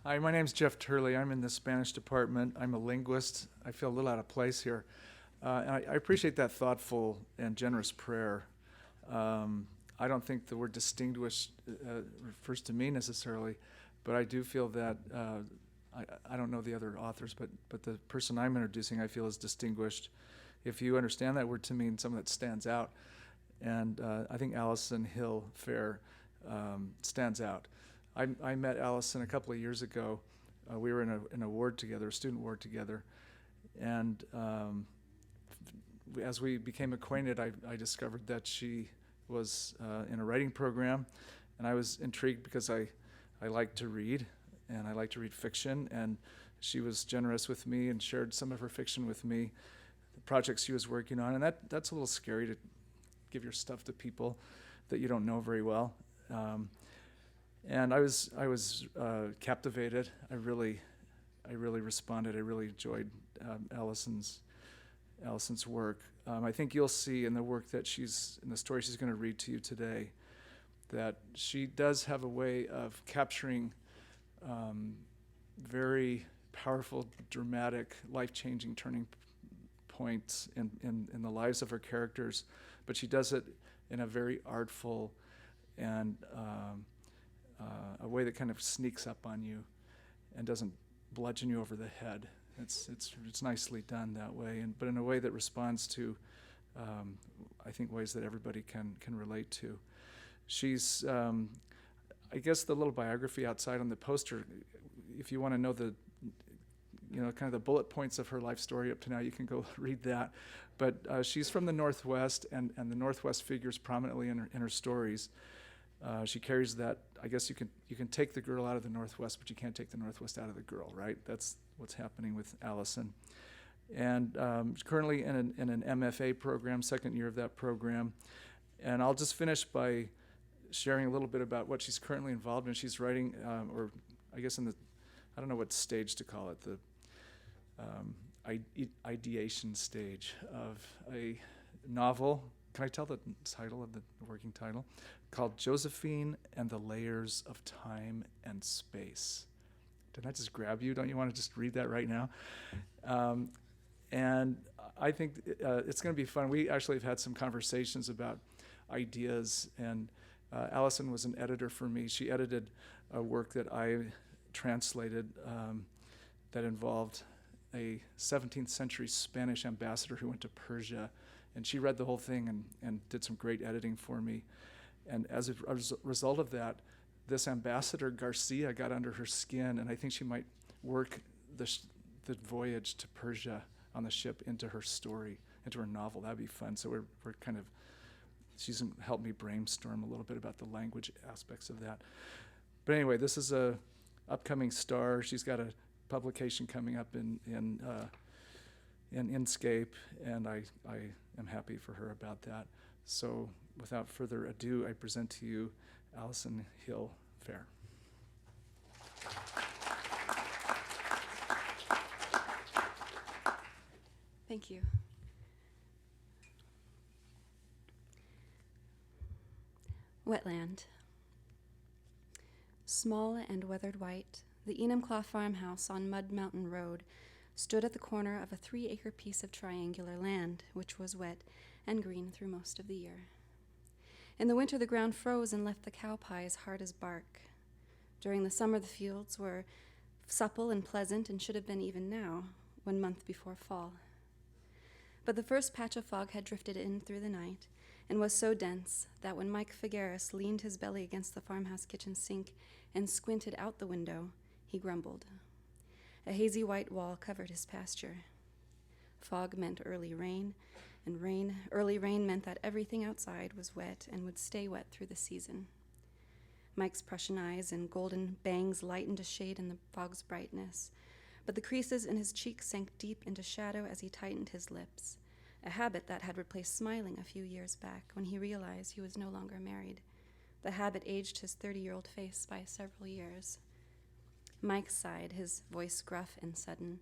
Hi, my name's Jeff Turley. I'm in the Spanish department. I'm a linguist. I feel a little out of place here. And I appreciate that thoughtful and generous prayer. I don't think the word distinguished refers to me necessarily, but I do feel that, I don't know the other authors, but the person I'm introducing I feel is distinguished. If you understand that word to mean someone that stands out, and I think Allison Hill Fair stands out. I met Allison a couple of years ago. We were in a ward together, a student ward together, and as we became acquainted, I discovered that she was in a writing program, and I was intrigued because I like to read, and I like to read fiction, and she was generous with me and shared some of her fiction with me, the projects she was working on, and that's a little scary to give your stuff to people that you don't know very well. And I was captivated. I really responded. I really enjoyed Allison's work. I think you'll see in the work that in the story she's going to read to you today, that she does have a way of capturing very powerful, dramatic, life-changing turning points in the lives of her characters, but she does it in a very artful and a way that kind of sneaks up on you and doesn't bludgeon you over the head. It's nicely done that way, but in a way that responds to, I think, ways that everybody can relate to. She's, I guess, the little biography outside on the poster. If you want to know kind of the bullet points of her life story up to now, you can go read that. But she's from the Northwest, and the Northwest figures prominently in her stories. She carries that. I guess you can take the girl out of the Northwest, but you can't take the Northwest out of the girl, right? That's what's happening with Allison. And she's currently in an MFA program, second year of that program. And I'll just finish by sharing a little bit about what she's currently involved in. She's writing, or I guess I don't know what stage to call it, the ideation stage of a novel. Can I tell the title of the working title? Called Josephine and the Layers of Time and Space. Didn't I just grab you? Don't you want to just read that right now? And I think it's going to be fun. We actually have had some conversations about ideas, and Allison was an editor for me. She edited a work that I translated that involved a 17th century Spanish ambassador who went to Persia, and she read the whole thing and did some great editing for me. And as a result of that, this ambassador, Garcia, got under her skin, and I think she might work the voyage to Persia on the ship into her story, into her novel. That'd be fun. So we're kind of, she's helped me brainstorm a little bit about the language aspects of that. But anyway, this is a upcoming star. She's got a publication coming up in Inkscape, and I am happy for her about that. So without further ado, I present to you Allison Hill Fair. Thank you. Wetland. Small and weathered white, the Enumclaw farmhouse on Mud Mountain Road stood at the corner of a 3-acre piece of triangular land, which was wet and green through most of the year. In the winter, the ground froze and left the cow pies hard as bark. During the summer, the fields were supple and pleasant and should have been even now, 1 month before fall. But the first patch of fog had drifted in through the night and was so dense that when Mike Figueres leaned his belly against the farmhouse kitchen sink and squinted out the window, he grumbled. A hazy white wall covered his pasture. Fog meant early rain, and early rain meant that everything outside was wet and would stay wet through the season. Mike's Prussian eyes and golden bangs lightened a shade in the fog's brightness, but the creases in his cheeks sank deep into shadow as he tightened his lips, a habit that had replaced smiling a few years back when he realized he was no longer married. The habit aged his 30-year-old face by several years. Mike sighed, his voice gruff and sudden,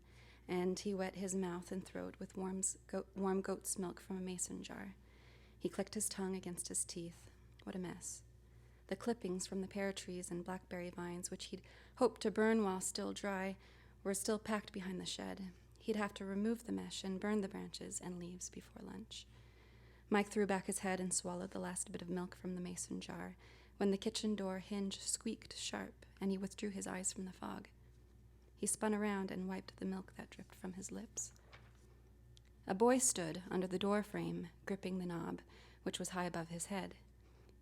and he wet his mouth and throat with warm goat's milk from a mason jar. He clicked his tongue against his teeth. What a mess. The clippings from the pear trees and blackberry vines, which he'd hoped to burn while still dry, were still packed behind the shed. He'd have to remove the mesh and burn the branches and leaves before lunch. Mike threw back his head and swallowed the last bit of milk from the mason jar when the kitchen door hinge squeaked sharp and he withdrew his eyes from the fog. He spun around and wiped the milk that dripped from his lips. A boy stood under the door frame, gripping the knob, which was high above his head.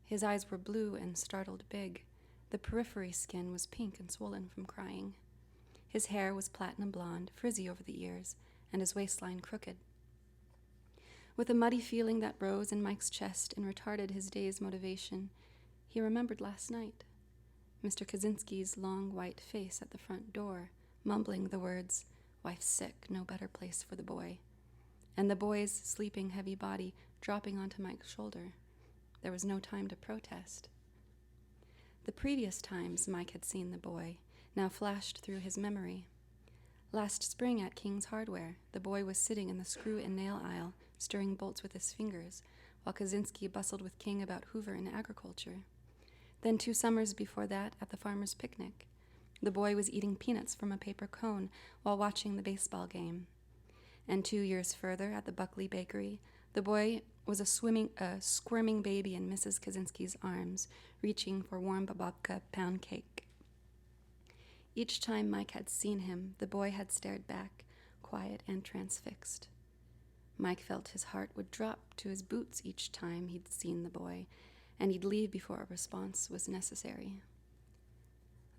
His eyes were blue and startled big. The periphery skin was pink and swollen from crying. His hair was platinum blonde, frizzy over the ears, and his waistline crooked. With a muddy feeling that rose in Mike's chest and retarded his day's motivation, he remembered last night. Mr. Kaczynski's long white face at the front door, mumbling the words, "Wife's sick, no better place for the boy," and the boy's sleeping heavy body dropping onto Mike's shoulder. There was no time to protest. The previous times Mike had seen the boy now flashed through his memory. Last spring at King's Hardware, the boy was sitting in the screw and nail aisle, stirring bolts with his fingers, while Kaczynski bustled with King about Hoover and agriculture. Then 2 summers before that, at the farmer's picnic, the boy was eating peanuts from a paper cone while watching the baseball game. And 2 years further, at the Buckley Bakery, the boy was a squirming baby in Mrs. Kaczynski's arms, reaching for warm babka pound cake. Each time Mike had seen him, the boy had stared back, quiet and transfixed. Mike felt his heart would drop to his boots each time he'd seen the boy, and he'd leave before a response was necessary.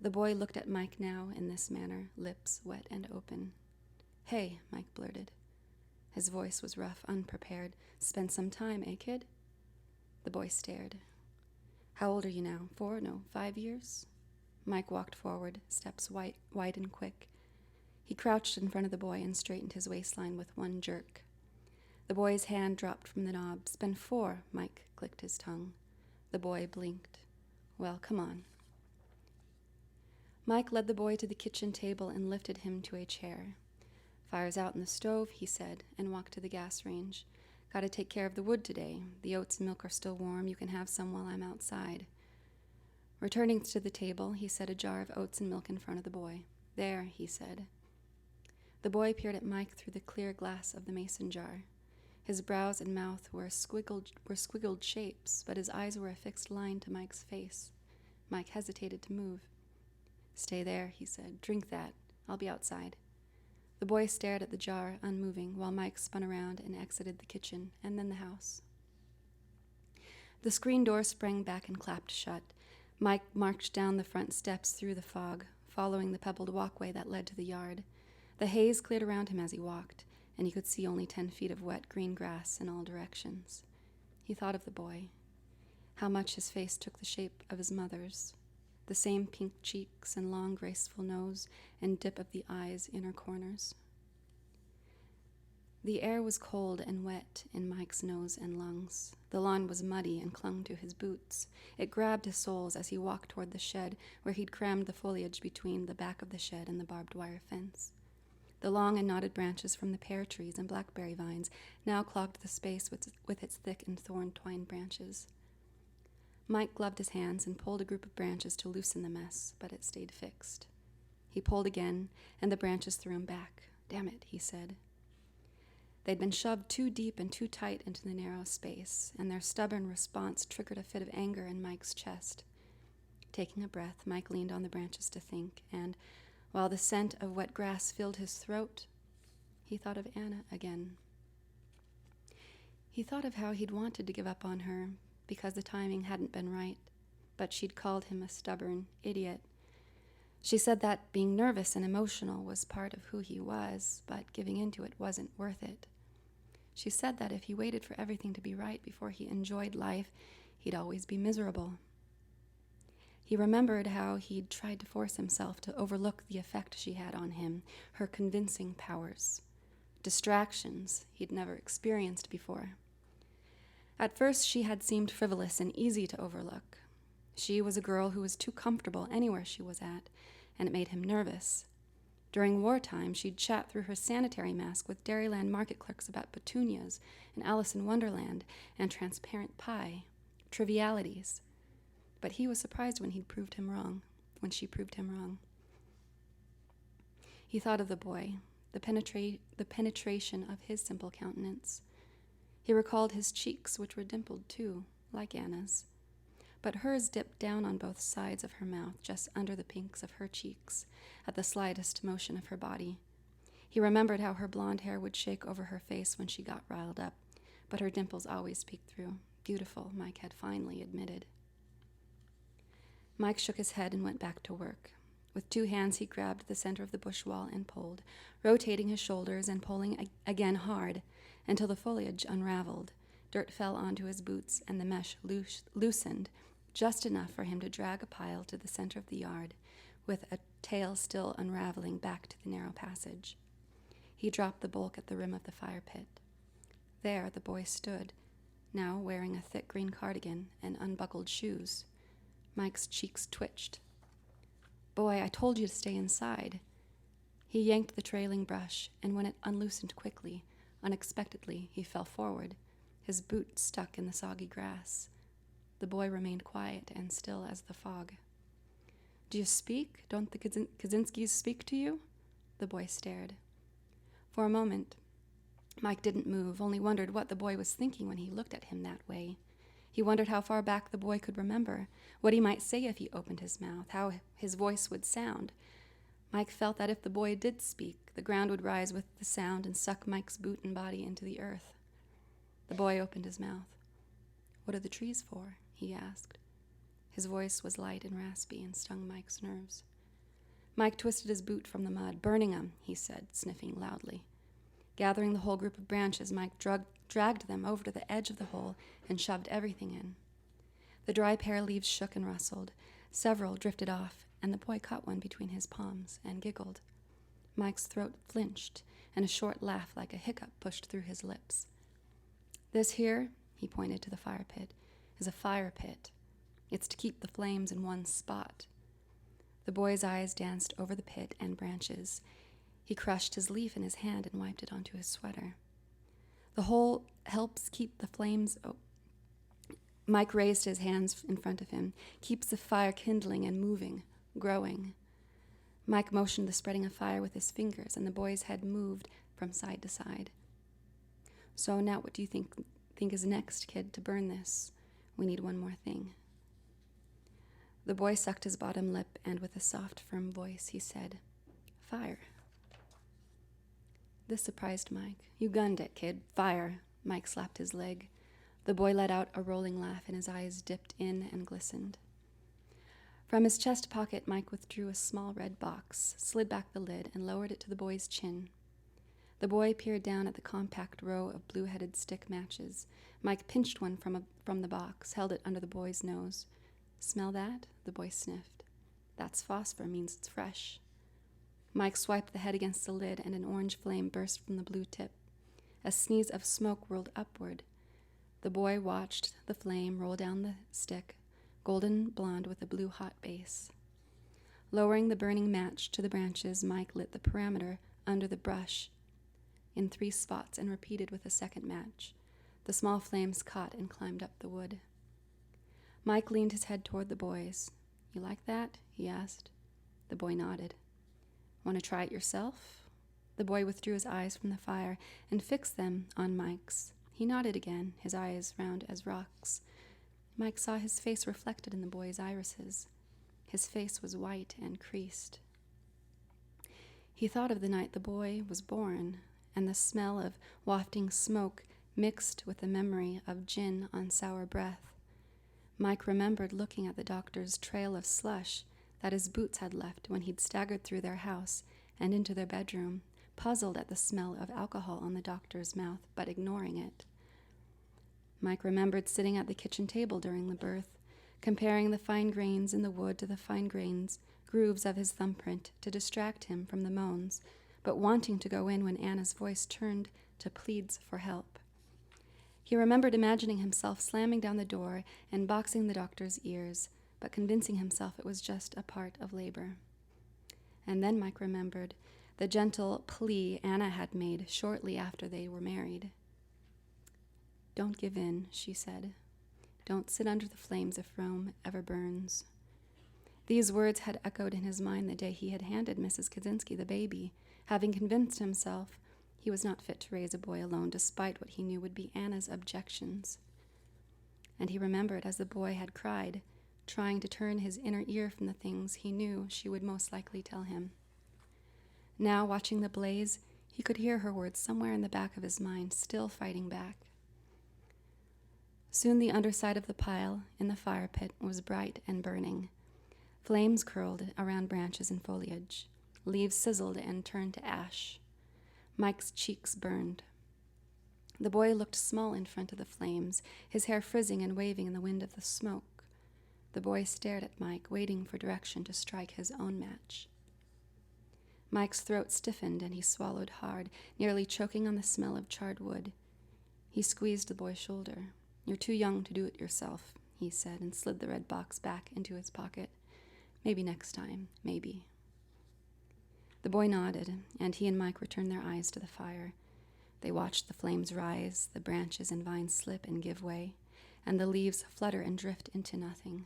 The boy looked at Mike now in this manner, lips wet and open. "Hey," Mike blurted. His voice was rough, unprepared. "Spend some time, eh, kid?" The boy stared. "How old are you now? 4? No, 5 years?" Mike walked forward, steps wide and quick. He crouched in front of the boy and straightened his waistline with one jerk. The boy's hand dropped from the knob. "Spend 4, Mike clicked his tongue. The boy blinked. "Well, come on." Mike led the boy to the kitchen table and lifted him to a chair. "Fire's out in the stove," he said, and walked to the gas range. "Gotta take care of the wood today. The oats and milk are still warm. You can have some while I'm outside." Returning to the table, he set a jar of oats and milk in front of the boy. "There," he said. The boy peered at Mike through the clear glass of the mason jar. His brows and mouth were squiggled shapes, but his eyes were a fixed line to Mike's face. Mike hesitated to move. "Stay there," he said. "Drink that. I'll be outside." The boy stared at the jar, unmoving, while Mike spun around and exited the kitchen, and then the house. The screen door sprang back and clapped shut. Mike marched down the front steps through the fog, following the pebbled walkway that led to the yard. The haze cleared around him as he walked, and he could see only 10 feet of wet green grass in all directions. He thought of the boy, how much his face took the shape of his mother's, the same pink cheeks and long, graceful nose and dip of the eyes' inner corners. The air was cold and wet in Mike's nose and lungs. The lawn was muddy and clung to his boots. It grabbed his soles as he walked toward the shed, where he'd crammed the foliage between the back of the shed and the barbed wire fence. The long and knotted branches from the pear trees and blackberry vines now clogged the space with its thick and thorn-twined branches. Mike gloved his hands and pulled a group of branches to loosen the mess, but it stayed fixed. He pulled again, and the branches threw him back. "Damn it," he said. They'd been shoved too deep and too tight into the narrow space, and their stubborn response triggered a fit of anger in Mike's chest. Taking a breath, Mike leaned on the branches to think, and, while the scent of wet grass filled his throat, he thought of Anna again. He thought of how he'd wanted to give up on her because the timing hadn't been right, but she'd called him a stubborn idiot. She said that being nervous and emotional was part of who he was, but giving into it wasn't worth it. She said that if he waited for everything to be right before he enjoyed life, he'd always be miserable. He remembered how he'd tried to force himself to overlook the effect she had on him, her convincing powers, distractions he'd never experienced before. At first, she had seemed frivolous and easy to overlook. She was a girl who was too comfortable anywhere she was at, and it made him nervous. During wartime, she'd chat through her sanitary mask with Dairyland market clerks about petunias and Alice in Wonderland and transparent pie, trivialities. but he was surprised when she proved him wrong. He thought of the boy, the penetration of his simple countenance. He recalled his cheeks, which were dimpled too, like Anna's, but hers dipped down on both sides of her mouth, just under the pinks of her cheeks, at the slightest motion of her body. He remembered how her blonde hair would shake over her face when she got riled up, but her dimples always peeked through. Beautiful, Mike had finally admitted. Mike shook his head and went back to work. With 2 hands, he grabbed the center of the bush wall and pulled, rotating his shoulders and pulling again hard until the foliage unraveled. Dirt fell onto his boots, and the mesh loosened just enough for him to drag a pile to the center of the yard, with a tail still unraveling back to the narrow passage. He dropped the bulk at the rim of the fire pit. There the boy stood, now wearing a thick green cardigan and unbuckled shoes. Mike's cheeks twitched. "Boy, I told you to stay inside." He yanked the trailing brush, and when it unloosened quickly, unexpectedly, he fell forward, his boot stuck in the soggy grass. The boy remained quiet and still as the fog. "Do you speak? Don't the Kaczynskis speak to you?" The boy stared. For a moment, Mike didn't move, only wondered what the boy was thinking when he looked at him that way. He wondered how far back the boy could remember, what he might say if he opened his mouth, how his voice would sound. Mike felt that if the boy did speak, the ground would rise with the sound and suck Mike's boot and body into the earth. The boy opened his mouth. "What are the trees for?" he asked. His voice was light and raspy and stung Mike's nerves. Mike twisted his boot from the mud. "Burning 'em," he said, sniffing loudly. Gathering the whole group of branches, Mike dragged them over to the edge of the hole and shoved everything in. The dry pear leaves shook and rustled. Several drifted off, and the boy caught one between his palms and giggled. Mike's throat flinched, and a short laugh like a hiccup pushed through his lips. "This here," he pointed to the fire pit, "is a fire pit. It's to keep the flames in one spot." The boy's eyes danced over the pit and branches. He crushed his leaf in his hand and wiped it onto his sweater. "The hole helps keep the flames..." Mike raised his hands in front of him. "Keeps the fire kindling and moving, growing." Mike motioned the spreading of fire with his fingers, and the boy's head moved from side to side. "So now what do you think is next, kid, to burn this? We need one more thing." The boy sucked his bottom lip, and with a soft, firm voice, he said, "Fire." This surprised Mike. "You gunned it, kid. Fire." Mike slapped his leg. The boy let out a rolling laugh, and his eyes dipped in and glistened. From his chest pocket, Mike withdrew a small red box, slid back the lid, and lowered it to the boy's chin. The boy peered down at the compact row of blue-headed stick matches. Mike pinched one from the box, held it under the boy's nose. "Smell that?" The boy sniffed. "That's phosphor, means it's fresh." Mike swiped the head against the lid, and an orange flame burst from the blue tip. A sneeze of smoke whirled upward. The boy watched the flame roll down the stick, golden blonde with a blue hot base. Lowering the burning match to the branches, Mike lit the perimeter under the brush in 3 spots and repeated with a second match. The small flames caught and climbed up the wood. Mike leaned his head toward the boys. "You like that?" he asked. The boy nodded. "Want to try it yourself?" The boy withdrew his eyes from the fire and fixed them on Mike's. He nodded again, his eyes round as rocks. Mike saw his face reflected in the boy's irises. His face was white and creased. He thought of the night the boy was born, and the smell of wafting smoke mixed with the memory of gin on sour breath. Mike remembered looking at the doctor's trail of slush that his boots had left when he'd staggered through their house and into their bedroom, puzzled at the smell of alcohol on the doctor's mouth, but ignoring it. Mike remembered sitting at the kitchen table during the birth, comparing the fine grains in the wood to the fine grooves of his thumbprint to distract him from the moans, but wanting to go in when Anna's voice turned to pleads for help. He remembered imagining himself slamming down the door and boxing the doctor's ears, but convincing himself it was just a part of labor. And then Mike remembered the gentle plea Anna had made shortly after they were married. "Don't give in," she said. Don't sit under the flames if Rome ever burns. These words had echoed in his mind the day he had handed Mrs. Kaczynski the baby, having convinced himself he was not fit to raise a boy alone, despite what he knew would be Anna's objections. And he remembered as the boy had cried, trying to turn his inner ear from the things he knew she would most likely tell him. Now, watching the blaze, he could hear her words somewhere in the back of his mind, still fighting back. Soon the underside of the pile in the fire pit was bright and burning. Flames curled around branches and foliage. Leaves sizzled and turned to ash. Mike's cheeks burned. The boy looked small in front of the flames, his hair frizzing and waving in the wind of the smoke. The boy stared at Mike, waiting for direction to strike his own match. Mike's throat stiffened and he swallowed hard, nearly choking on the smell of charred wood. He squeezed the boy's shoulder. "You're too young to do it yourself," he said, and slid the red box back into his pocket. "Maybe next time, maybe." The boy nodded, and he and Mike returned their eyes to the fire. They watched the flames rise, the branches and vines slip and give way, and the leaves flutter and drift into nothing.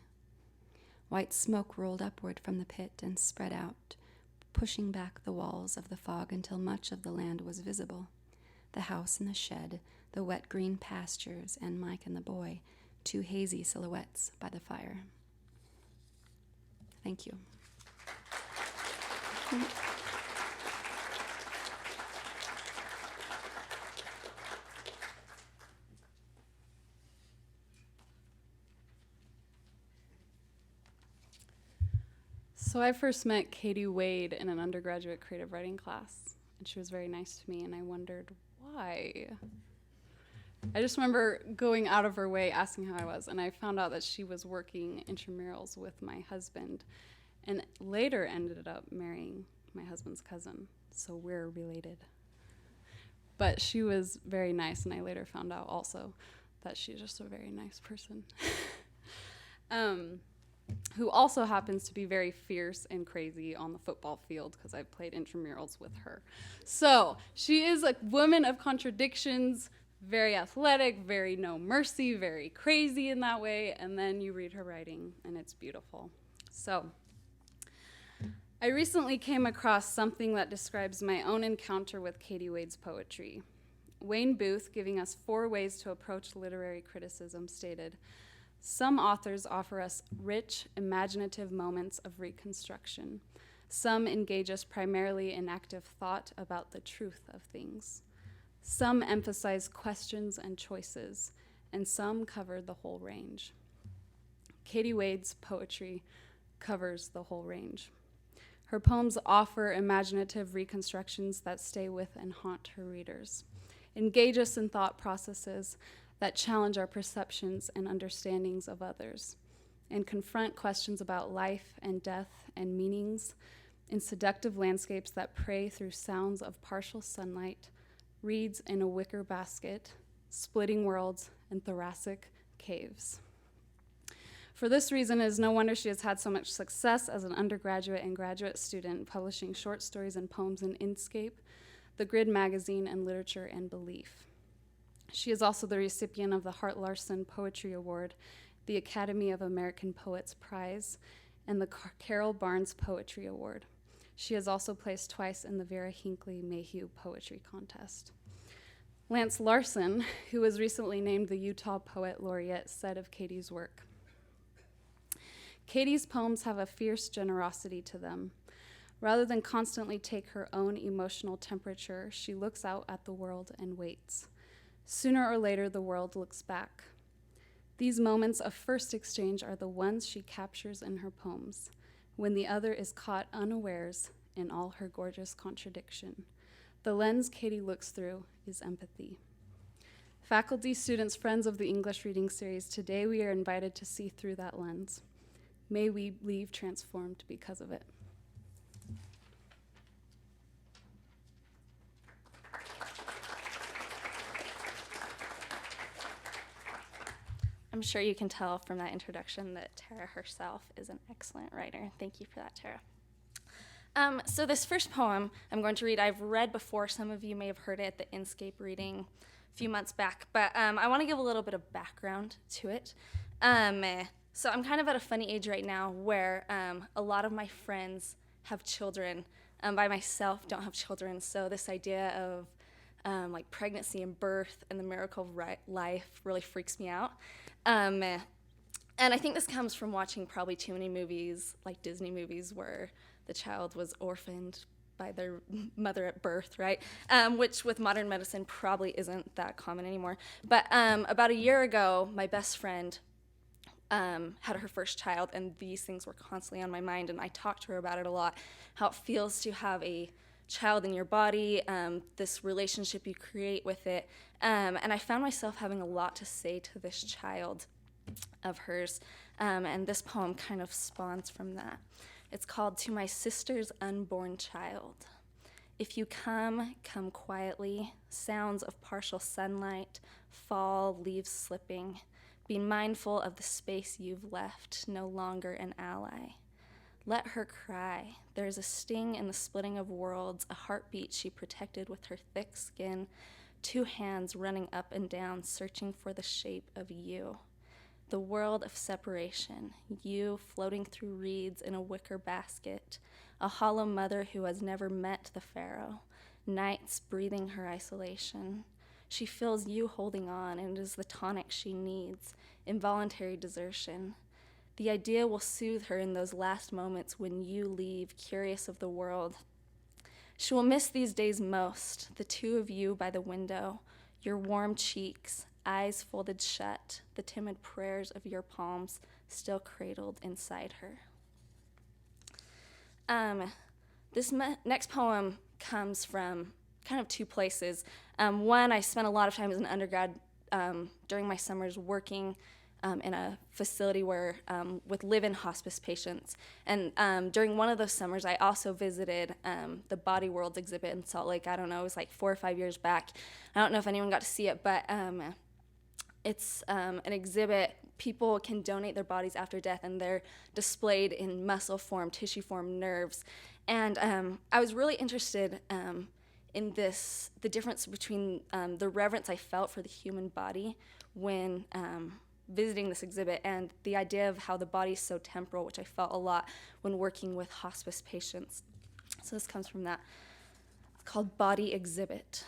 White smoke rolled upward from the pit and spread out, pushing back the walls of the fog until much of the land was visible. The house and the shed, the wet green pastures, and Mike and the boy, two hazy silhouettes by the fire. Thank you. So I first met Katie Wade in an undergraduate creative writing class, and she was very nice to me, and I wondered why. I just remember going out of her way asking how I was, and I found out that she was working intramurals with my husband, and later ended up marrying my husband's cousin, so we're related. But she was very nice, and I later found out also that she's just a very nice person. Who also happens to be very fierce and crazy on the football field because I've played intramurals with her. So she is a woman of contradictions, very athletic, very no mercy, very crazy in that way, and then you read her writing and it's beautiful. So I recently came across something that describes my own encounter with Katie Wade's poetry. Wayne Booth, giving us 4 ways to approach literary criticism, stated, "Some authors offer us rich, imaginative moments of reconstruction. Some engage us primarily in active thought about the truth of things. Some emphasize questions and choices, and some cover the whole range." Katie Wade's poetry covers the whole range. Her poems offer imaginative reconstructions that stay with and haunt her readers, engage us in thought processes that challenge our perceptions and understandings of others, and confront questions about life and death and meanings in seductive landscapes that prey through sounds of partial sunlight, reeds in a wicker basket, splitting worlds, and thoracic caves. For this reason, it is no wonder she has had so much success as an undergraduate and graduate student, publishing short stories and poems in Inkscape, The Grid magazine, and Literature and Belief. She is also the recipient of the Hart Larson Poetry Award, the Academy of American Poets Prize, and the Carol Barnes Poetry Award. She has also placed twice in the Vera Hinckley Mayhew Poetry Contest. Lance Larson, who was recently named the Utah Poet Laureate, said of Katie's work, "Katie's poems have a fierce generosity to them. Rather than constantly take her own emotional temperature, she looks out at the world and waits. Sooner or later, the world looks back. These moments of first exchange are the ones she captures in her poems, when the other is caught unawares in all her gorgeous contradiction. The lens Katie looks through is empathy." Faculty, students, friends of the English Reading Series, today we are invited to see through that lens. May we leave transformed because of it. I'm sure you can tell from that introduction that Tara herself is an excellent writer. Thank you for that, Tara. So this first poem I'm going to read, I've read before. Some of you may have heard it at the Inkscape reading a few months back, but I want to give a little bit of background to it. So I'm kind of at a funny age right now where a lot of my friends have children. By myself, don't have children. So this idea of like pregnancy and birth and the miracle of life really freaks me out. And I think this comes from watching probably too many movies, like Disney movies, where the child was orphaned by their mother at birth, right? Which with modern medicine probably isn't that common anymore. But about a year ago, my best friend had her first child, and these things were constantly on my mind, and I talked to her about it a lot, how it feels to have a child in your body, this relationship you create with it. And I found myself having a lot to say to this child of hers, and this poem kind of spawns from that. It's called To My Sister's Unborn Child. If you come, come quietly, sounds of partial sunlight, fall, leaves slipping. Be mindful of the space you've left, no longer an ally. Let her cry. There's a sting in the splitting of worlds, a heartbeat she protected with her thick skin, 2 hands running up and down, searching for the shape of you. The world of separation, you floating through reeds in a wicker basket, a hollow mother who has never met the pharaoh, nights breathing her isolation. She feels you holding on, and it is the tonic she needs, involuntary desertion. The idea will soothe her in those last moments when you leave, curious of the world. She will miss these days most, the 2 of you by the window, your warm cheeks, eyes folded shut, the timid prayers of your palms still cradled inside her. This next poem comes from kind of 2 places. One, I spent a lot of time as an undergrad during my summers working in a facility where with live-in hospice patients. And during one of those summers, I also visited the Body Worlds exhibit in Salt Lake. I don't know, it was like 4 or 5 years back. I don't know if anyone got to see it, but it's an exhibit. People can donate their bodies after death, and they're displayed in muscle form, tissue form, nerves. And I was really interested in the difference between the reverence I felt for the human body when visiting this exhibit, and the idea of how the body is so temporal, which I felt a lot when working with hospice patients. So this comes from that. It's called Body Exhibit.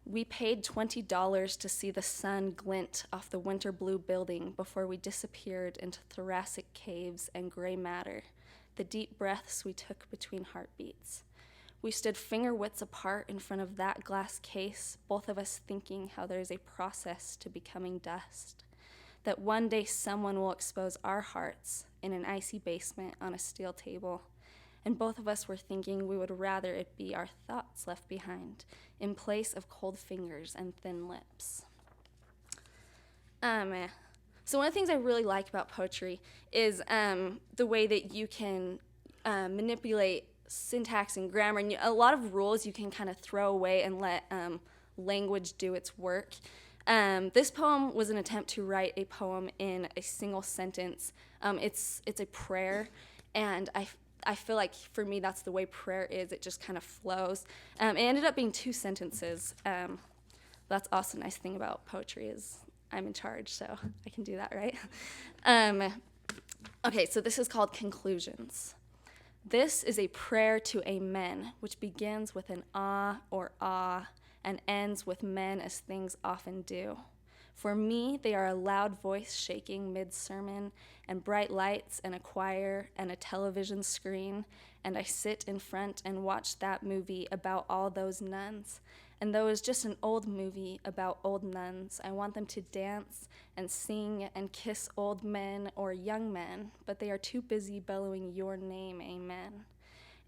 We paid $20 to see the sun glint off the winter blue building before we disappeared into thoracic caves and gray matter, the deep breaths we took between heartbeats. We stood finger widths apart in front of that glass case, both of us thinking how there is a process to becoming dust, that one day someone will expose our hearts in an icy basement on a steel table. And both of us were thinking we would rather it be our thoughts left behind in place of cold fingers and thin lips. So one of the things I really like about poetry is the way that you can manipulate syntax and grammar, and a lot of rules you can kind of throw away and let language do its work. This poem was an attempt to write a poem in a single sentence. It's a prayer, and I feel like for me that's the way prayer is. It just kind of flows. It ended up being 2 sentences. That's also a nice thing about poetry is I'm in charge, so I can do that, right? Okay, so this is called Conclusions. This is a prayer to amen, which begins with an ah or ah and ends with men as things often do. For me, they are a loud voice shaking mid-sermon and bright lights and a choir and a television screen, and I sit in front and watch that movie about all those nuns. And though it's just an old movie about old nuns, I want them to dance and sing and kiss old men or young men, but they are too busy bellowing your name, amen.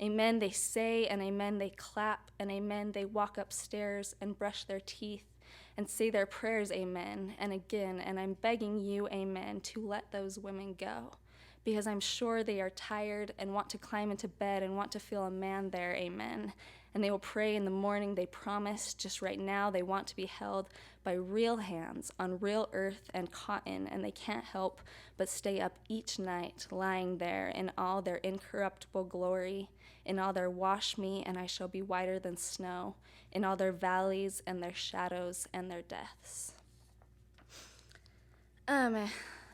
Amen they say, and amen they clap, and amen they walk upstairs and brush their teeth and say their prayers, amen, and again, and I'm begging you, amen, to let those women go, because I'm sure they are tired and want to climb into bed and want to feel a man there, amen, and they will pray in the morning, they promise, just right now they want to be held by real hands on real earth and cotton, and they can't help but stay up each night, lying there in all their incorruptible glory, in all their wash me and I shall be whiter than snow, in all their valleys and their shadows and their deaths.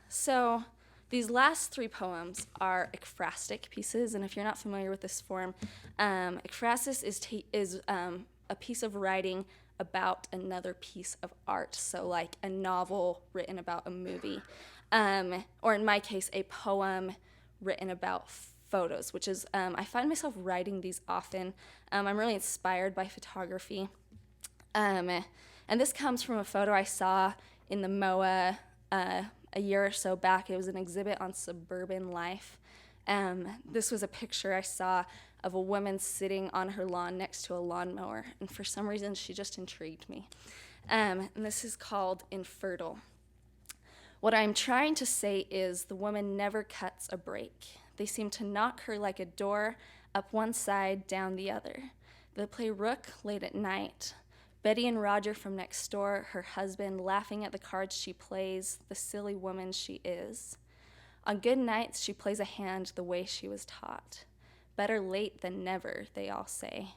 So these last three poems are ekphrastic pieces, and if you're not familiar with this form, ekphrasis is a piece of writing about another piece of art, so like a novel written about a movie, or in my case, a poem written about photos, which is, I find myself writing these often. I'm really inspired by photography. And this comes from a photo I saw in the MOA a year or so back. It was an exhibit on suburban life. This was a picture I saw of a woman sitting on her lawn next to a lawnmower, and for some reason she just intrigued me. And this is called Infertile. What I'm trying to say is the woman never cuts a break. They seem to knock her like a door, up one side, down the other. They play rook late at night. Betty and Roger from next door, her husband, laughing at the cards she plays, the silly woman she is. On good nights, she plays a hand the way she was taught. Better late than never, they all say.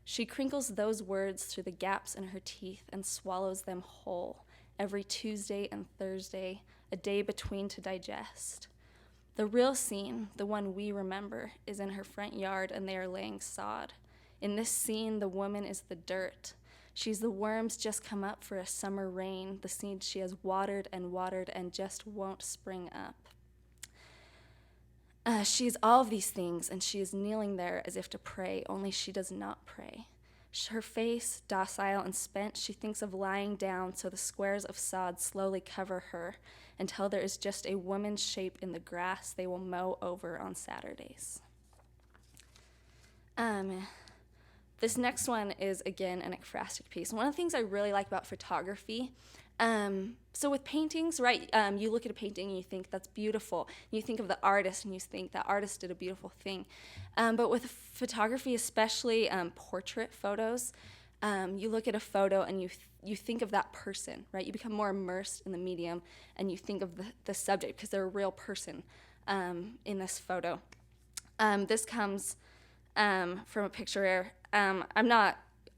She crinkles those words through the gaps in her teeth and swallows them whole, every Tuesday and Thursday, a day between to digest. The real scene, the one we remember, is in her front yard and they are laying sod. In this scene, the woman is the dirt. She's the worms just come up for a summer rain, the seed she has watered and just won't spring up. She is all of these things, and she is kneeling there as if to pray, only she does not pray. Her face, docile and spent, she thinks of lying down so the squares of sod slowly cover her until there is just a woman's shape in the grass they will mow over on Saturdays. This next one is, again, an ekphrastic piece. One of the things I really like about photography, so with paintings, right, you look at a painting and you think that's beautiful. You think of the artist and you think that artist did a beautiful thing. But with photography, especially portrait photos, you look at a photo and you think of that person, right? You become more immersed in the medium and you think of the subject because they're a real person in this photo. This comes from a picture.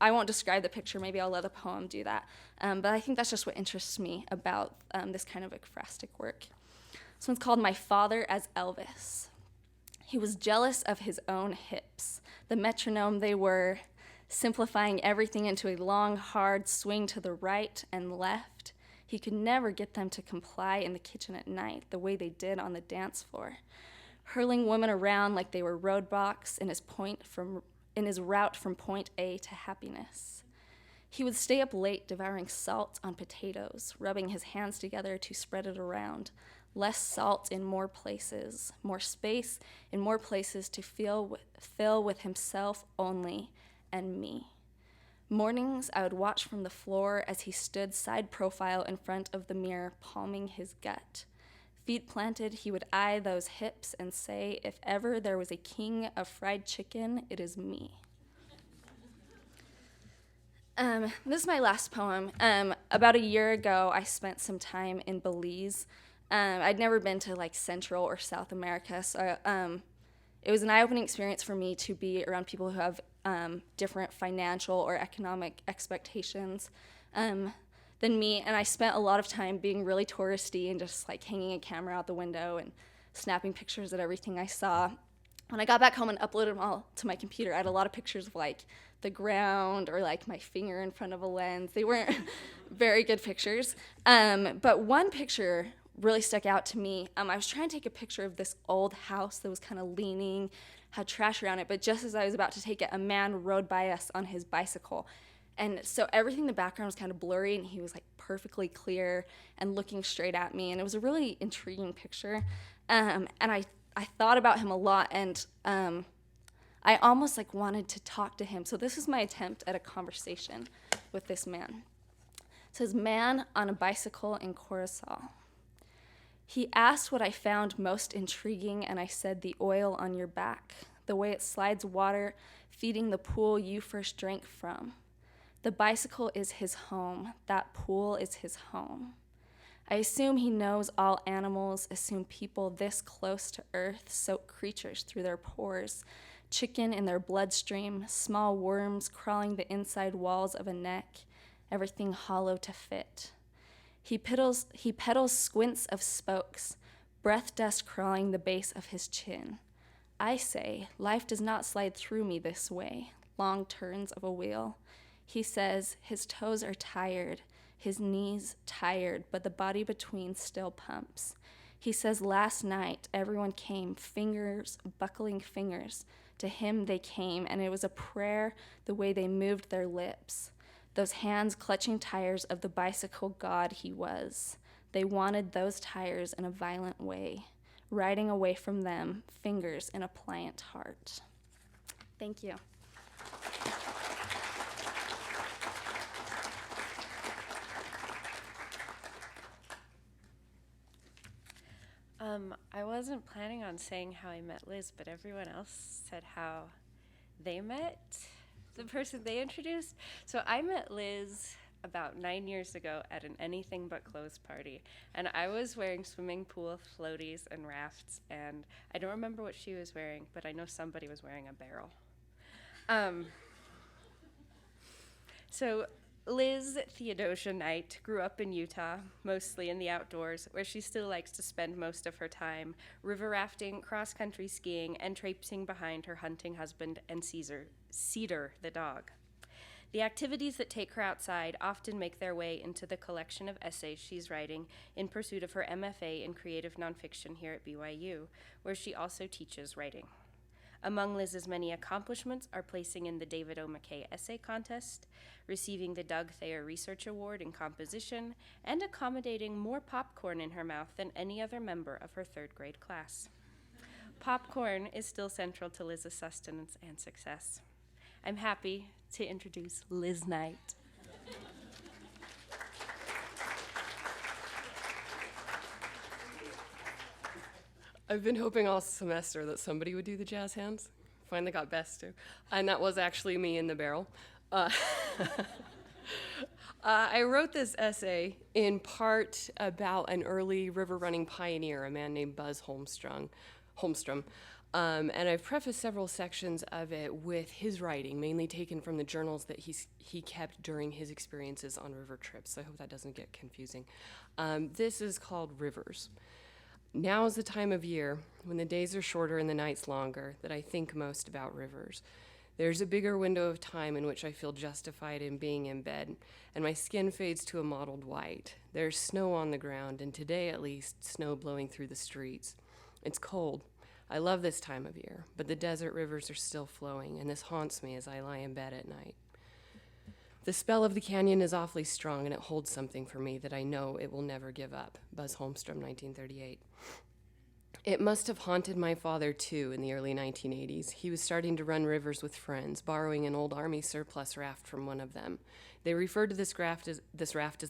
I won't describe the picture. Maybe I'll let the poem do that. But I think that's just what interests me about this kind of ekphrastic work. This one's called My Father as Elvis. He was jealous of his own hips. The metronome they were, simplifying everything into a long, hard swing to the right and left. He could never get them to comply in the kitchen at night the way they did on the dance floor, hurling women around like they were roadblocks in his route from point A to happiness. He would stay up late devouring salt on potatoes, rubbing his hands together to spread it around. Less salt in more places, more space in more places to fill with himself only and me. Mornings, I would watch from the floor as he stood side profile in front of the mirror, palming his gut. Feet planted, he would eye those hips and say, if ever there was a king of fried chicken, it is me. This is my last poem. About a year ago, I spent some time in Belize. I'd never been to like Central or South America, so it was an eye-opening experience for me to be around people who have different financial or economic expectations than me, and I spent a lot of time being really touristy and just like hanging a camera out the window and snapping pictures of everything I saw. When I got back home and uploaded them all to my computer, I had a lot of pictures of like the ground or like my finger in front of a lens. They weren't very good pictures, but one picture really stuck out to me. I was trying to take a picture of this old house that was kind of leaning, had trash around it, but just as I was about to take it, a man rode by us on his bicycle. And so everything in the background was kind of blurry, and he was like perfectly clear and looking straight at me, and it was a really intriguing picture. And I thought about him a lot, and I almost like wanted to talk to him. So this is my attempt at a conversation with this man. It says, man on a bicycle in Curacao. He asked what I found most intriguing, and I said the oil on your back, the way it slides water, feeding the pool you first drank from. The bicycle is his home. That pool is his home. I assume he knows all animals, assume people this close to earth soak creatures through their pores, chicken in their bloodstream, small worms crawling the inside walls of a neck, everything hollow to fit. He pedals squints of spokes, breath dust crawling the base of his chin. I say, life does not slide through me this way, long turns of a wheel. He says his toes are tired, his knees tired, but the body between still pumps. He says last night everyone came, fingers, buckling fingers. To him they came, and it was a prayer the way they moved their lips. Those hands clutching tires of the bicycle god he was. They wanted those tires in a violent way, riding away from them, fingers in a pliant heart. Thank you. I wasn't planning on saying how I met Liz, but everyone else said how they met the person they introduced. So I met Liz about 9 years ago at an anything but clothes party, and I was wearing swimming pool floaties and rafts, and I don't remember what she was wearing, but I know somebody was wearing a barrel. So Liz Theodosia Knight grew up in Utah, mostly in the outdoors, where she still likes to spend most of her time river rafting, cross-country skiing, and traipsing behind her hunting husband and Cedar the dog. The activities that take her outside often make their way into the collection of essays she's writing in pursuit of her MFA in creative nonfiction here at BYU, where she also teaches writing. Among Liz's many accomplishments are placing in the David O. McKay Essay Contest, receiving the Doug Thayer Research Award in composition, and accommodating more popcorn in her mouth than any other member of her third grade class. Popcorn is still central to Liz's sustenance and success. I'm happy to introduce Liz Knight. I've been hoping all semester that somebody would do the jazz hands. Finally got Bess to. And that was actually me in the barrel. I wrote this essay in part about an early river running pioneer, a man named Buzz Holmstrom. And I've prefaced several sections of it with his writing, mainly taken from the journals that he kept during his experiences on river trips. So I hope that doesn't get confusing. This is called Rivers. Now is the time of year, when the days are shorter and the nights longer, that I think most about rivers. There's a bigger window of time in which I feel justified in being in bed, and my skin fades to a mottled white. There's snow on the ground, and today at least, snow blowing through the streets. It's cold. I love this time of year, but the desert rivers are still flowing, and this haunts me as I lie in bed at night. The spell of the canyon is awfully strong, and it holds something for me that I know it will never give up. Buzz Holmstrom, 1938. It must have haunted my father, too, in the early 1980s. He was starting to run rivers with friends, borrowing an old Army surplus raft from one of them. They referred to this raft as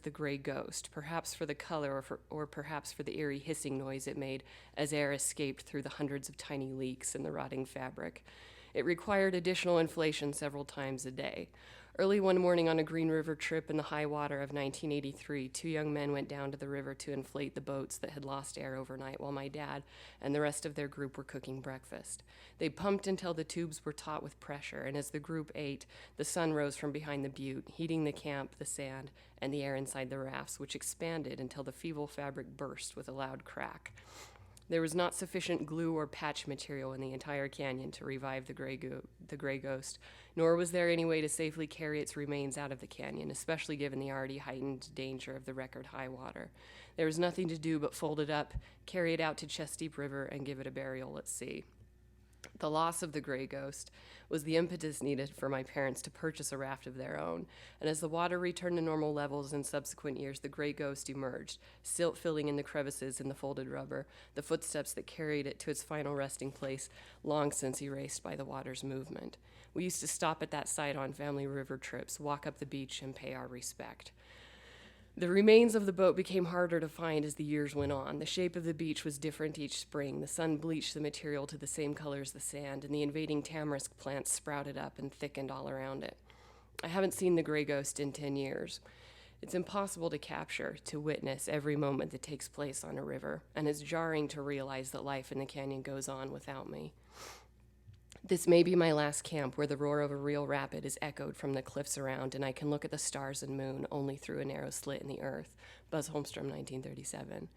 the Gray Ghost, perhaps for the color or perhaps for the eerie hissing noise it made as air escaped through the hundreds of tiny leaks in the rotting fabric. It required additional inflation several times a day. Early one morning on a Green River trip in the high water of 1983, two young men went down to the river to inflate the boats that had lost air overnight while my dad and the rest of their group were cooking breakfast. They pumped until the tubes were taut with pressure, and as the group ate, the sun rose from behind the butte, heating the camp, the sand, and the air inside the rafts, which expanded until the feeble fabric burst with a loud crack. There was not sufficient glue or patch material in the entire canyon to revive the Gray Ghost, nor was there any way to safely carry its remains out of the canyon, especially given the already heightened danger of the record high water. There was nothing to do but fold it up, carry it out to Chest Deep River, and give it a burial at sea. The loss of the Gray Ghost was the impetus needed for my parents to purchase a raft of their own, and as the water returned to normal levels in subsequent years, the Gray Ghost emerged, silt filling in the crevices in the folded rubber, the footsteps that carried it to its final resting place, long since erased by the water's movement. We used to stop at that site on family river trips, walk up the beach, and pay our respect. The remains of the boat became harder to find as the years went on. The shape of the beach was different each spring. The sun bleached the material to the same color as the sand, and the invading tamarisk plants sprouted up and thickened all around it. I haven't seen the Gray Ghost in 10 years. It's impossible to capture, to witness every moment that takes place on a river, and it's jarring to realize that life in the canyon goes on without me. This may be my last camp where the roar of a real rapid is echoed from the cliffs around, and I can look at the stars and moon only through a narrow slit in the earth. Buzz Holmstrom, 1937.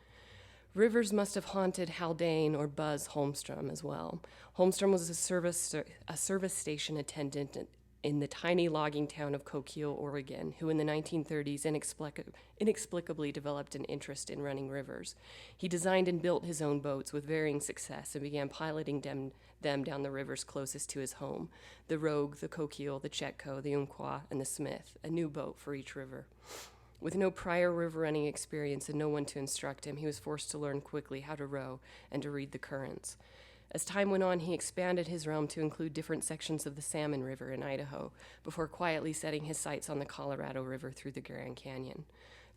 Rivers must have haunted Haldane or Buzz Holmstrom as well. Holmstrom was a service station attendant in the tiny logging town of Coquille, Oregon, who in the 1930s inexplicably developed an interest in running rivers. He designed and built his own boats with varying success and began piloting them down the rivers closest to his home: the Rogue, the Coquille, the Chetco, the Umpqua, and the Smith, a new boat for each river. With no prior river running experience and no one to instruct him, he was forced to learn quickly how to row and to read the currents. As time went on, he expanded his realm to include different sections of the Salmon River in Idaho, before quietly setting his sights on the Colorado River through the Grand Canyon.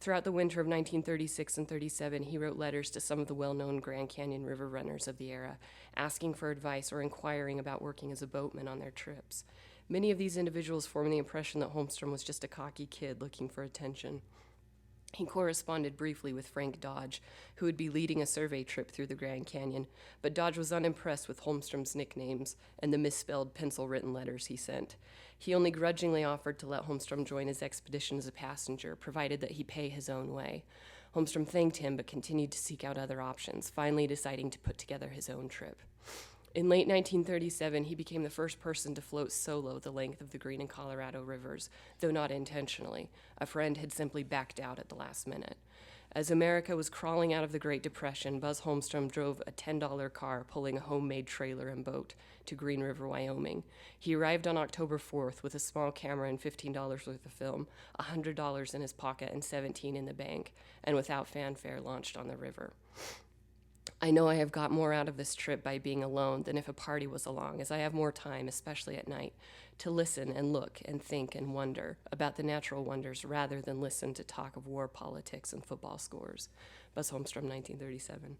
Throughout the winter of 1936 and 37, he wrote letters to some of the well-known Grand Canyon river runners of the era, asking for advice or inquiring about working as a boatman on their trips. Many of these individuals formed the impression that Holmstrom was just a cocky kid looking for attention. He corresponded briefly with Frank Dodge, who would be leading a survey trip through the Grand Canyon, but Dodge was unimpressed with Holmstrom's nicknames and the misspelled pencil-written letters he sent. He only grudgingly offered to let Holmstrom join his expedition as a passenger, provided that he pay his own way. Holmstrom thanked him, but continued to seek out other options, finally deciding to put together his own trip. In late 1937, he became the first person to float solo the length of the Green and Colorado rivers, though not intentionally. A friend had simply backed out at the last minute. As America was crawling out of the Great Depression, Buzz Holmstrom drove a $10 car pulling a homemade trailer and boat to Green River, Wyoming. He arrived on October 4th with a small camera and $15 worth of film, $100 in his pocket and $17 in the bank, and without fanfare launched on the river. I know I have got more out of this trip by being alone than if a party was along, as I have more time, especially at night, to listen and look and think and wonder about the natural wonders rather than listen to talk of war politics and football scores. Buzz Holmstrom, 1937.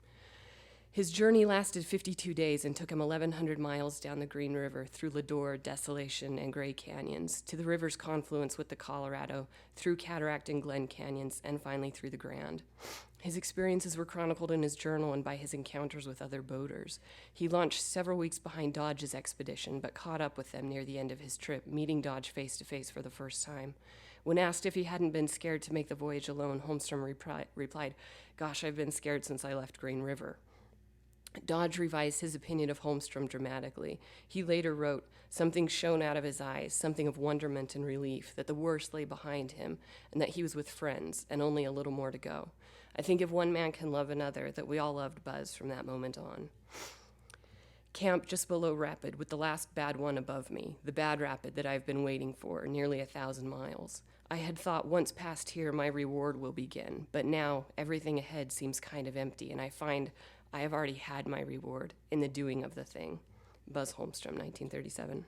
His journey lasted 52 days and took him 1,100 miles down the Green River through Ladore, Desolation, and Gray Canyons, to the river's confluence with the Colorado, through Cataract and Glen Canyons, and finally through the Grand. His experiences were chronicled in his journal and by his encounters with other boaters. He launched several weeks behind Dodge's expedition, but caught up with them near the end of his trip, meeting Dodge face to face for the first time. When asked if he hadn't been scared to make the voyage alone, Holmstrom replied, "Gosh, I've been scared since I left Green River." Dodge revised his opinion of Holmstrom dramatically. He later wrote, "Something shone out of his eyes, something of wonderment and relief, that the worst lay behind him, and that he was with friends, and only a little more to go. I think if one man can love another, that we all loved Buzz from that moment on." Camp just below Rapid, with the last bad one above me, the bad rapid that I've been waiting for, nearly 1,000 miles. I had thought once past here my reward will begin, but now everything ahead seems kind of empty, and I find I have already had my reward in the doing of the thing. Buzz Holmstrom, 1937.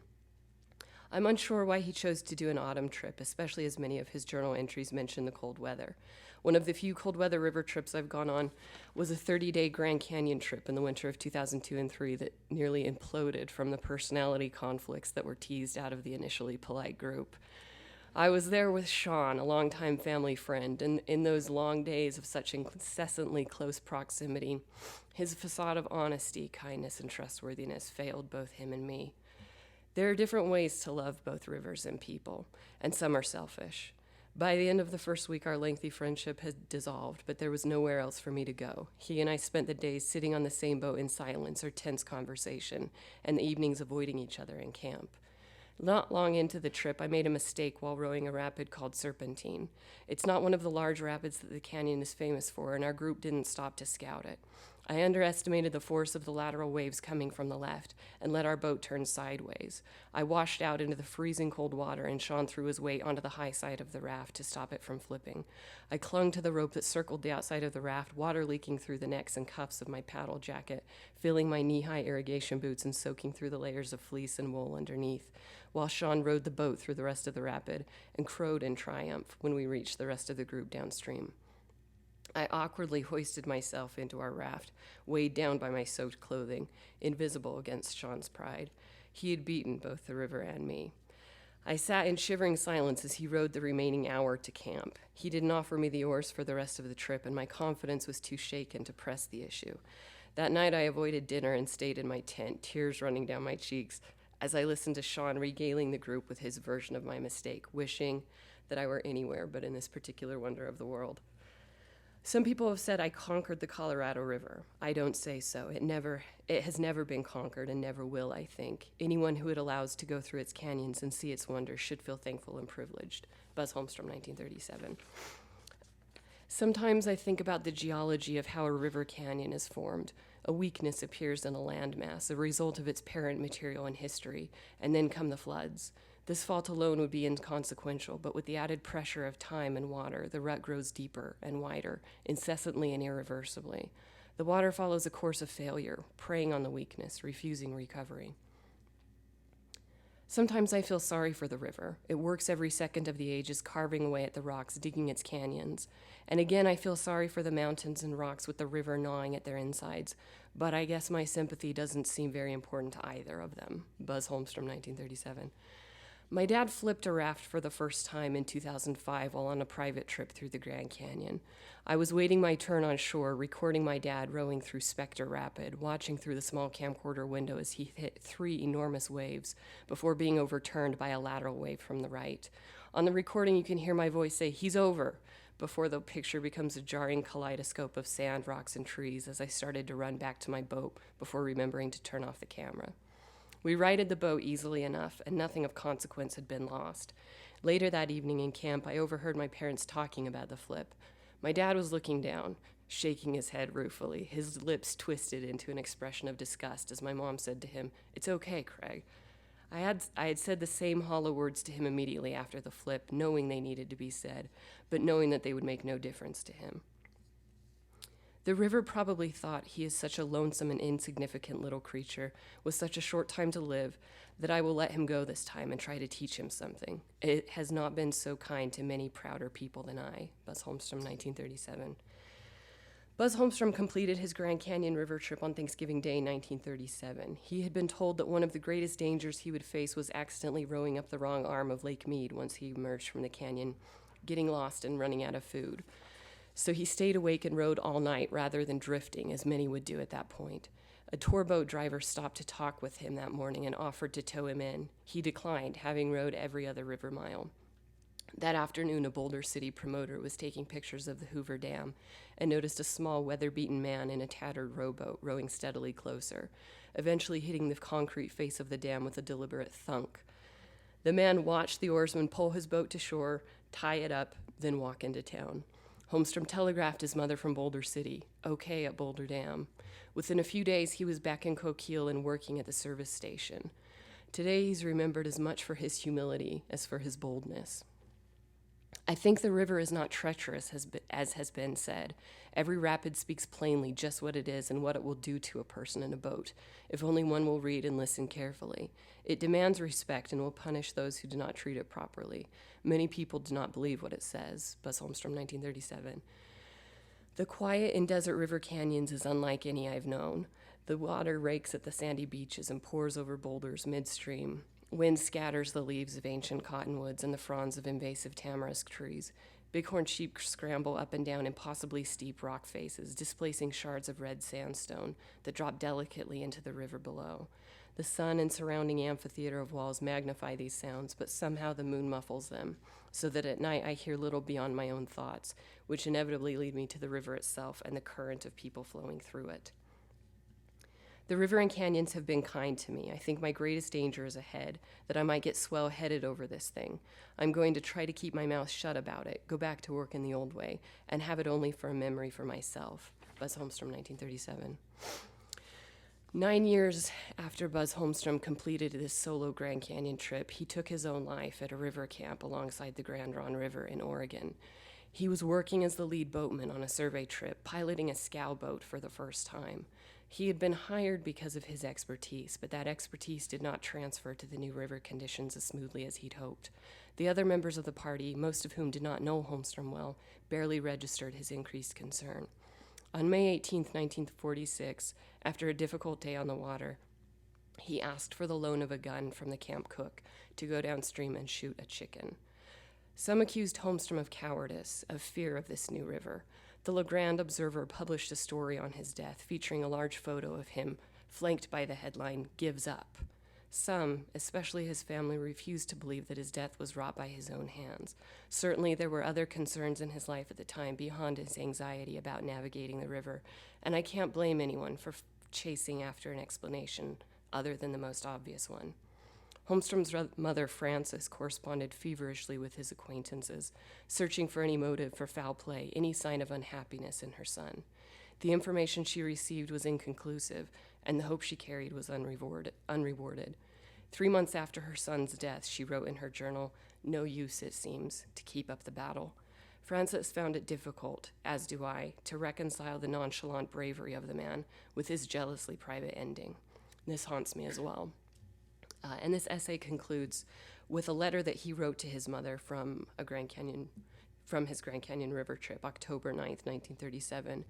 I'm unsure why he chose to do an autumn trip, especially as many of his journal entries mention the cold weather. One of the few cold weather river trips I've gone on was a 30-day Grand Canyon trip in the winter of 2002 and 3 that nearly imploded from the personality conflicts that were teased out of the initially polite group. I was there with Sean, a longtime family friend, and in those long days of such incessantly close proximity, his facade of honesty, kindness, and trustworthiness failed both him and me. There are different ways to love both rivers and people, and some are selfish. By the end of the first week, our lengthy friendship had dissolved, but there was nowhere else for me to go. He and I spent the days sitting on the same boat in silence or tense conversation, and the evenings avoiding each other in camp. Not long into the trip, I made a mistake while rowing a rapid called Serpentine. It's not one of the large rapids that the canyon is famous for, and our group didn't stop to scout it. I underestimated the force of the lateral waves coming from the left and let our boat turn sideways. I washed out into the freezing cold water, and Sean threw his weight onto the high side of the raft to stop it from flipping. I clung to the rope that circled the outside of the raft, water leaking through the necks and cuffs of my paddle jacket, filling my knee-high irrigation boots and soaking through the layers of fleece and wool underneath, while Sean rowed the boat through the rest of the rapid and crowed in triumph when we reached the rest of the group downstream. I awkwardly hoisted myself into our raft, weighed down by my soaked clothing, invisible against Sean's pride. He had beaten both the river and me. I sat in shivering silence as he rowed the remaining hour to camp. He didn't offer me the oars for the rest of the trip, and my confidence was too shaken to press the issue. That night I avoided dinner and stayed in my tent, tears running down my cheeks, as I listened to Sean regaling the group with his version of my mistake, wishing that I were anywhere but in this particular wonder of the world. Some people have said I conquered the Colorado River. I don't say so. It has never been conquered and never will, I think. Anyone who it allows to go through its canyons and see its wonders should feel thankful and privileged. Buzz Holmstrom, 1937. Sometimes I think about the geology of how a river canyon is formed. A weakness appears in a landmass, a result of its parent material and history, and then come the floods. This fault alone would be inconsequential, but with the added pressure of time and water, the rut grows deeper and wider, incessantly and irreversibly. The water follows a course of failure, preying on the weakness, refusing recovery. Sometimes I feel sorry for the river. It works every second of the ages, carving away at the rocks, digging its canyons. And again, I feel sorry for the mountains and rocks with the river gnawing at their insides. But I guess my sympathy doesn't seem very important to either of them. Buzz Holmstrom, 1937. My dad flipped a raft for the first time in 2005 while on a private trip through the Grand Canyon. I was waiting my turn on shore, recording my dad rowing through Specter Rapid, watching through the small camcorder window as he hit 3 enormous waves before being overturned by a lateral wave from the right. On the recording, you can hear my voice say, "He's over," before the picture becomes a jarring kaleidoscope of sand, rocks, and trees as I started to run back to my boat before remembering to turn off the camera. We righted the boat easily enough, and nothing of consequence had been lost. Later that evening in camp, I overheard my parents talking about the flip. My dad was looking down, shaking his head ruefully, his lips twisted into an expression of disgust as my mom said to him, "It's okay, Craig." I had said the same hollow words to him immediately after the flip, knowing they needed to be said, but knowing that they would make no difference to him. The river probably thought he is such a lonesome and insignificant little creature with such a short time to live that I will let him go this time and try to teach him something. It has not been so kind to many prouder people than I. Buzz Holmstrom, 1937. Buzz Holmstrom completed his Grand Canyon River trip on Thanksgiving Day, 1937. He had been told that one of the greatest dangers he would face was accidentally rowing up the wrong arm of Lake Mead once he emerged from the canyon, getting lost and running out of food. So he stayed awake and rowed all night rather than drifting, as many would do at that point. A tour boat driver stopped to talk with him that morning and offered to tow him in. He declined, having rowed every other river mile. That afternoon, a Boulder City promoter was taking pictures of the Hoover Dam and noticed a small, weather-beaten man in a tattered rowboat rowing steadily closer, eventually hitting the concrete face of the dam with a deliberate thunk. The man watched the oarsman pull his boat to shore, tie it up, then walk into town. Holmstrom telegraphed his mother from Boulder City, okay at Boulder Dam. Within a few days, he was back in Coquille and working at the service station. Today, he's remembered as much for his humility as for his boldness. I think the river is not treacherous, as has been said. Every rapid speaks plainly just what it is and what it will do to a person in a boat, if only one will read and listen carefully. It demands respect and will punish those who do not treat it properly. Many people do not believe what it says. Buzz Holmstrom, 1937. The quiet in desert river canyons is unlike any I've known. The water rakes at the sandy beaches and pours over boulders midstream. Wind scatters the leaves of ancient cottonwoods and the fronds of invasive tamarisk trees. Bighorn sheep scramble up and down impossibly steep rock faces, displacing shards of red sandstone that drop delicately into the river below. The sun and surrounding amphitheater of walls magnify these sounds, but somehow the moon muffles them, so that at night I hear little beyond my own thoughts, which inevitably lead me to the river itself and the current of people flowing through it. The river and canyons have been kind to me. I think my greatest danger is ahead, that I might get swell-headed over this thing. I'm going to try to keep my mouth shut about it, go back to work in the old way, and have it only for a memory for myself. Buzz Holmstrom, 1937. 9 years after Buzz Holmstrom completed this solo Grand Canyon trip, he took his own life at a river camp alongside the Grand Ronde River in Oregon. He was working as the lead boatman on a survey trip, piloting a scow boat for the first time. He had been hired because of his expertise, but that expertise did not transfer to the new river conditions as smoothly as he'd hoped. The other members of the party, most of whom did not know Holmstrom well, barely registered his increased concern. On May 18, 1946, after a difficult day on the water, he asked for the loan of a gun from the camp cook to go downstream and shoot a chicken. Some accused Holmstrom of cowardice, of fear of this new river. The La Grande Observer published a story on his death featuring a large photo of him, flanked by the headline, "Gives Up." Some, especially his family, refused to believe that his death was wrought by his own hands. Certainly, there were other concerns in his life at the time beyond his anxiety about navigating the river, and I can't blame anyone for chasing after an explanation other than the most obvious one. Holmstrom's mother, Frances, corresponded feverishly with his acquaintances, searching for any motive for foul play, any sign of unhappiness in her son. The information she received was inconclusive, and the hope she carried was unrewarded. 3 months after her son's death, she wrote in her journal, "No use, it seems, to keep up the battle." Frances found it difficult, as do I, to reconcile the nonchalant bravery of the man with his jealously private ending. This haunts me as well. And this essay concludes with a letter that he wrote to his mother from his Grand Canyon River trip, October 9th, 1937.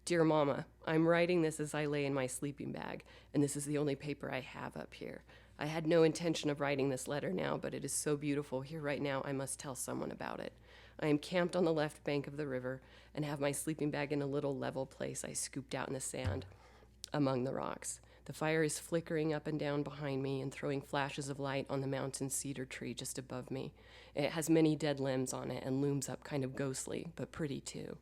"Dear Mama, I'm writing this as I lay in my sleeping bag, and this is the only paper I have up here. I had no intention of writing this letter now, but it is so beautiful here right now I must tell someone about it. I am camped on the left bank of the river and have my sleeping bag in a little level place I scooped out in the sand among the rocks. The fire is flickering up and down behind me and throwing flashes of light on the mountain cedar tree just above me. It has many dead limbs on it and looms up kind of ghostly, but pretty too.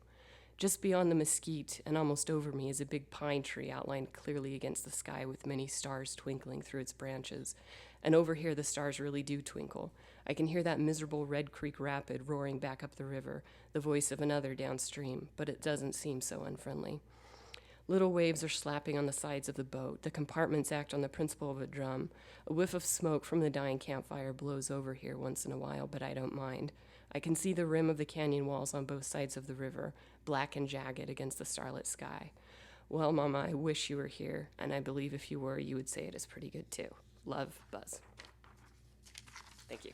Just beyond the mesquite and almost over me is a big pine tree outlined clearly against the sky with many stars twinkling through its branches. And over here the stars really do twinkle. I can hear that miserable Red Creek rapid roaring back up the river, the voice of another downstream, but it doesn't seem so unfriendly. Little waves are slapping on the sides of the boat. The compartments act on the principle of a drum. A whiff of smoke from the dying campfire blows over here once in a while, but I don't mind. I can see the rim of the canyon walls on both sides of the river, black and jagged against the starlit sky. Well, Mama, I wish you were here, and I believe if you were, you would say it is pretty good too. Love, Buzz." Thank you.